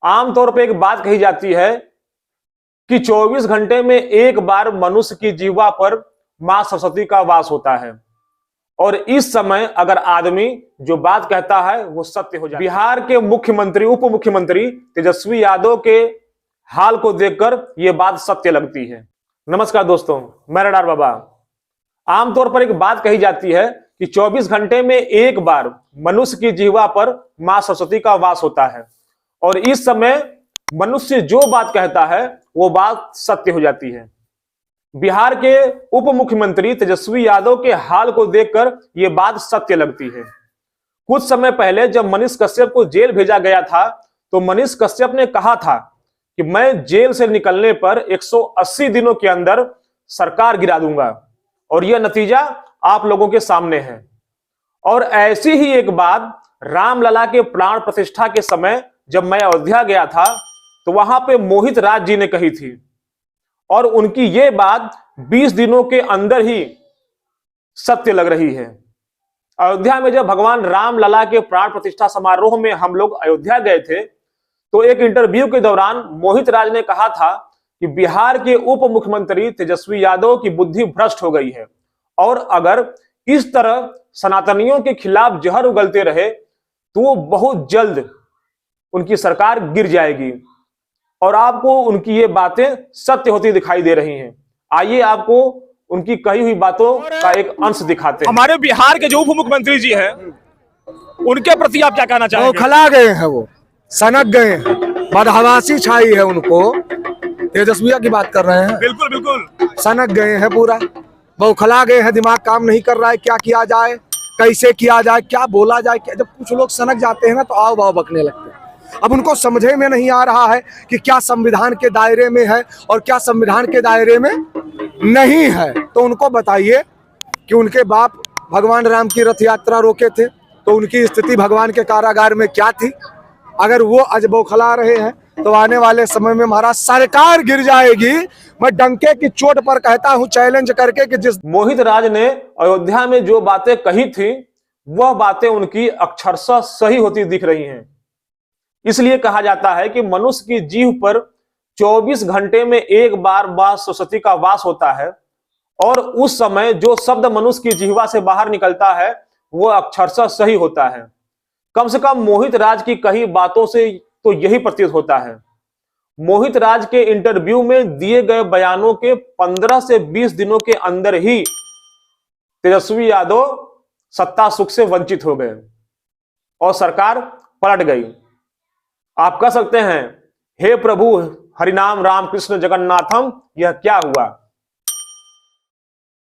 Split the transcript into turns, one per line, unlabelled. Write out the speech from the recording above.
आमतौर पर एक बात कही जाती है कि 24 घंटे में एक बार मनुष्य की जीवा पर मां सरस्वती का वास होता है और इस समय अगर आदमी जो बात कहता है वो सत्य हो जाए। बिहार के मुख्यमंत्री उप मुख्यमंत्री तेजस्वी यादव के हाल को देखकर यह बात सत्य लगती है। नमस्कार दोस्तों, मैं रडार बाबा। आमतौर पर एक बात कही जाती है कि 24 घंटे में एक बार मनुष्य की जीवा पर मां सरस्वती का वास होता है और इस समय मनुष्य जो बात कहता है वो बात सत्य हो जाती है। बिहार के उप मुख्यमंत्री तेजस्वी यादव के हाल को देखकर यह बात सत्य लगती है। कुछ समय पहले जब मनीष कश्यप को जेल भेजा गया था तो मनीष कश्यप ने कहा था कि मैं जेल से निकलने पर 180 दिनों के अंदर सरकार गिरा दूंगा और यह नतीजा आप लोगों के सामने है। और ऐसी ही एक बात रामलला के प्राण प्रतिष्ठा के समय जब मैं अयोध्या गया था तो वहां पे मोहित राज जी ने कही थी और उनकी यह बात 20 दिनों के अंदर ही सत्य लग रही है। अयोध्या में जब भगवान रामलला के प्राण प्रतिष्ठा समारोह में हम लोग अयोध्या गए थे तो एक इंटरव्यू के दौरान मोहित राज ने कहा था कि बिहार के उप मुख्यमंत्री तेजस्वी यादव की बुद्धि भ्रष्ट हो गई है और अगर इस तरह सनातनियों के खिलाफ जहर उगलते रहे तो बहुत जल्द उनकी सरकार गिर जाएगी और आपको उनकी ये बातें सत्य होती दिखाई दे रही हैं। आइए आपको उनकी कही हुई बातों का एक अंश दिखाते हैं। हमारे बिहार के जो उप मुख्यमंत्री जी हैं उनके प्रति आप क्या कहना चाहेंगे?
वो खला गए हैं, वो सनक गए हैं, बदहवासी छाई है उनको। तेजस्विया की बात कर रहे हैं।
बिल्कुल बिल्कुल
सनक गए हैं, पूरा बौखला गए हैं, दिमाग काम नहीं कर रहा है। क्या किया जाए, कैसे किया जाए, क्या बोला जाए। जब कुछ लोग सनक जाते हैं ना तो आओ बाव बकने लगते हैं। अब उनको समझे में नहीं आ रहा है कि क्या संविधान के दायरे में है और क्या संविधान के दायरे में नहीं है। तो उनको बताइए कि उनके बाप भगवान राम की रथ यात्रा रोके थे तो उनकी स्थिति भगवान के कारागार में क्या थी। अगर वो आज बौखला रहे हैं तो आने वाले समय में हमारा सरकार गिर जाएगी। मैं डंके की चोट पर कहता हूं, चैलेंज करके, कि जिस
मोहित राज ने अयोध्या में जो बातें कही थी वह बातें उनकी अक्षरशः सही होती दिख रही हैं। इसलिए कहा जाता है कि मनुष्य की जीभ पर 24 घंटे में एक बार मां सरस्वती का वास होता है और उस समय जो शब्द मनुष्य की जीवा से बाहर निकलता है वह अक्षरशः सही होता है। कम से कम मोहित राज की कही बातों से तो यही प्रतीत होता है। मोहित राज के इंटरव्यू में दिए गए बयानों के 15 से 20 दिनों के अंदर ही तेजस्वी यादव सत्ता सुख से वंचित हो गए और सरकार पलट गई। आप कह सकते हैं, हे प्रभु हरिनाम राम कृष्ण जगन्नाथम, यह क्या हुआ।